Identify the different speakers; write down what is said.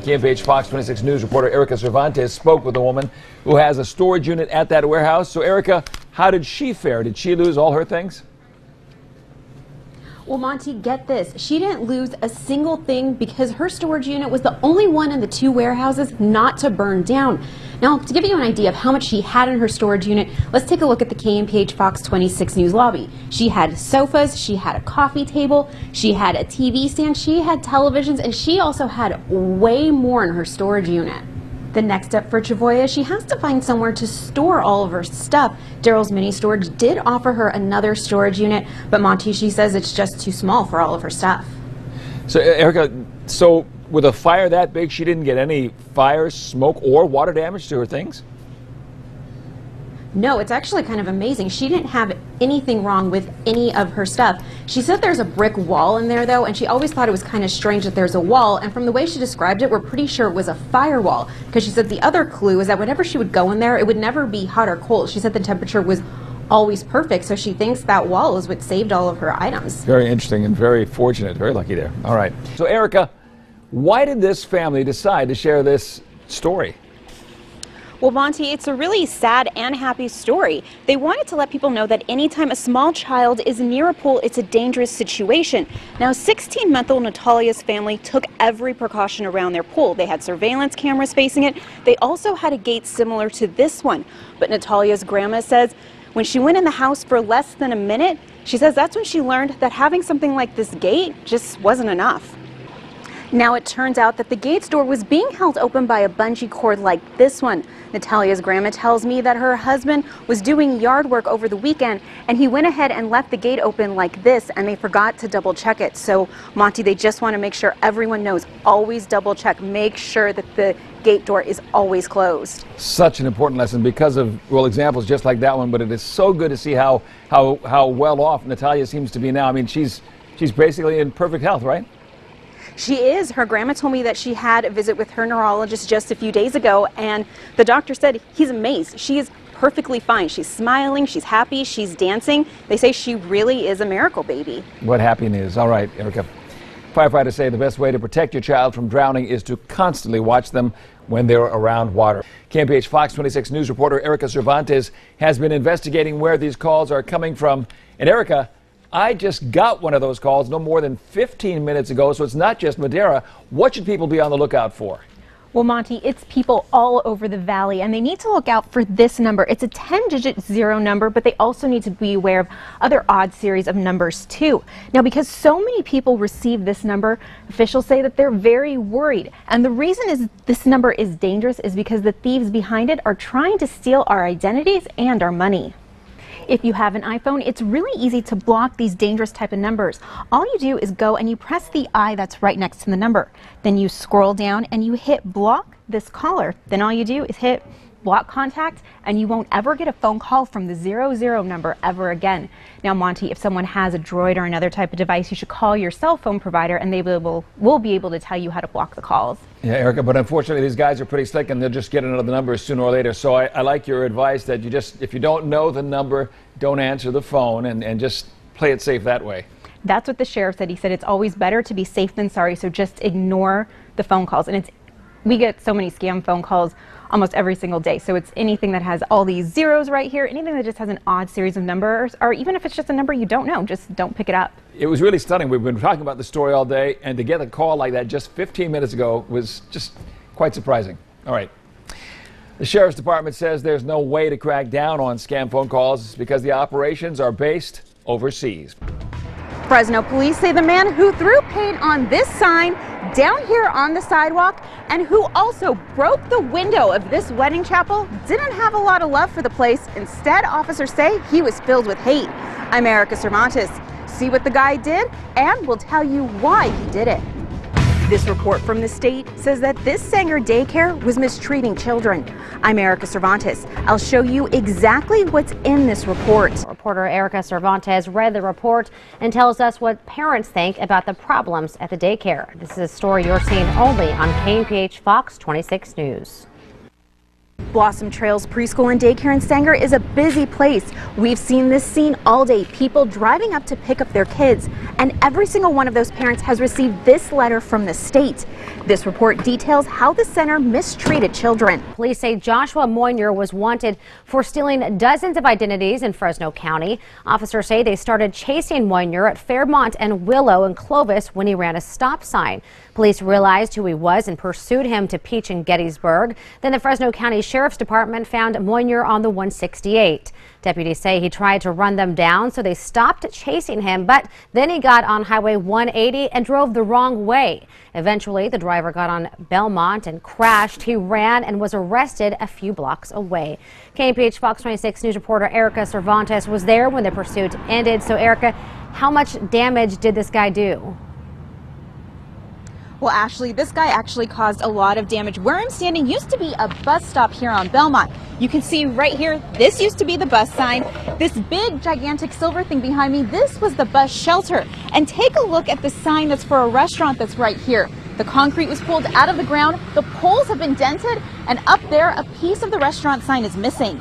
Speaker 1: KMPH Fox 26 News reporter Erika Cervantez spoke with a woman who has a storage unit at that warehouse. So, Erika, how did she fare? Did she lose all her things?
Speaker 2: Well, Monty, get this. She didn't lose a single thing because her storage unit was the only one in the two warehouses not to burn down. Now, to give you an idea of how much she had in her storage unit, let's take a look at the KMPH Fox 26 News lobby. She had sofas, she had a coffee table, she had a TV stand, she had televisions, and she also had way more in her storage unit. The next step for Chavoya, she has to find somewhere to store all of her stuff. Daryl's Mini Storage did offer her another storage unit, but Monty, she says it's just too small for all of her stuff.
Speaker 1: So, Erika, with a fire that big, she didn't get any fire, smoke, or water damage to her things?
Speaker 2: No, it's actually kind of amazing. She didn't have anything wrong with any of her stuff. She said there's a brick wall in there, though, and she always thought it was kind of strange that there's a wall, and from the way she described it, we're pretty sure it was a firewall, because she said the other clue is that whenever she would go in there, it would never be hot or cold. She said the temperature was always perfect, so she thinks that wall is what saved all of her items.
Speaker 1: Very interesting and very fortunate. Very lucky there. All right. So, Erika, why did this family decide to share this story?
Speaker 3: Well, Monty, it's a really sad and happy story. They wanted to let people know that anytime a small child is near a pool, it's a dangerous situation. Now, 16-month-old Natalia's family took every precaution around their pool. They had surveillance cameras facing it. They also had a gate similar to this one. But Natalia's grandma says when she went in the house for less than a minute, she says that's when she learned that having something like this gate just wasn't enough. Now it turns out that the gate's door was being held open by a bungee cord like this one. Natalia's grandma tells me that her husband was doing yard work over the weekend and he went ahead and left the gate open like this and they forgot to double check it. So, Monty, they just want to make sure everyone knows, always double check, make sure that the gate door is always closed.
Speaker 1: Such an important lesson because of, well, examples just like that one, but it is so good to see how well off Natalia seems to be now. I mean, she's basically in perfect health, right?
Speaker 3: She is. Her grandma told me that she had a visit with her neurologist just a few days ago, and the doctor said he's amazed. She is perfectly fine. She's smiling, she's happy, she's dancing. They say she really is a miracle baby. What happy news. All right, Erika. Firefighters say the best way to protect your child from drowning is to constantly watch them when they're around water. KMPH Fox 26 News reporter Erika Cervantez has been investigating where these calls are coming from. And Erika, I just got one of those calls no more than 15 minutes ago, so it's not just Madera. What should people be on the lookout for?
Speaker 2: Well, Monty, it's people all over the valley, and they need to look out for this number. It's a 10-digit zero number, but they also need to be aware of other odd series of numbers, too. Now, because so many people receive this number, officials say that they're very worried. And the reason is this number is dangerous is because the thieves behind it are trying to steal our identities and our money. If you have an iPhone, it's really easy to block these dangerous type of numbers. All you do is go and you press the I that's right next to the number. Then you scroll down and you hit block this caller. Then all you do is hit block contact and you won't ever get a phone call from the 00 number ever again. Now, Monty, if someone has a Droid or another type of device, you should call your cell phone provider and they will be able to tell you how to block the calls.
Speaker 1: Yeah, Erika, but unfortunately these guys are pretty slick and they'll just get another number sooner or later. So I like your advice that you just, if you don't know the number, don't answer the phone and just play it safe that way.
Speaker 2: That's what the sheriff said. He said it's always better to be safe than sorry, so just ignore the phone calls. And we get so many scam phone calls almost every single day. So it's anything that has all these zeros right here, anything that just has an odd series of numbers, or even if it's just a number you don't know, just don't pick it up.
Speaker 1: It was really stunning. We've been talking about the story all day, and to get a call like that just 15 minutes ago was just quite surprising. All right. The Sheriff's Department says there's no way to crack down on scam phone calls because the operations are based overseas.
Speaker 3: Fresno police say the man who threw paint on this sign down here on the sidewalk and who also broke the window of this wedding chapel didn't have a lot of love for the place. Instead, officers say he was filled with hate. I'm Erika Cervantes. See what the guy did, and we'll tell you why he did it. This report from the state says that this Sanger daycare was mistreating children. I'm Erika Cervantes. I'll show you exactly what's in this report.
Speaker 4: Reporter Erika Cervantes read the report and tells us what parents think about the problems at the daycare. This is a story you're seeing only on KMPH Fox 26 News.
Speaker 3: Blossom Trails Preschool and Daycare in Sanger is a busy place. We've seen this scene all day, people driving up to pick up their kids, and every single one of those parents has received this letter from the state. This report details how the center mistreated children.
Speaker 4: Police say Joshua Moynier was wanted for stealing dozens of identities in Fresno County. Officers say they started chasing Moynier at Fairmont and Willow and Clovis when he ran a stop sign. Police realized who he was and pursued him to Peach and Gettysburg. Then the Fresno County Sheriff's Department found Moynier on the 168. Deputies say he tried to run them down, so they stopped chasing him, but then he got on Highway 180 and drove the wrong way. Eventually, the driver got on Belmont and crashed. He ran and was arrested a few blocks away. KMPH Fox 26 News reporter Erika Cervantez was there when the pursuit ended. So, Erika, how much damage did this guy do?
Speaker 3: Well, Ashley, this guy actually caused a lot of damage. Where I'm standing used to be a bus stop here on Belmont. You can see right here, this used to be the bus sign. This big, gigantic silver thing behind me, this was the bus shelter. And take a look at the sign that's for a restaurant that's right here. The concrete was pulled out of the ground, the poles have been dented, and up there, a piece of the restaurant sign is missing.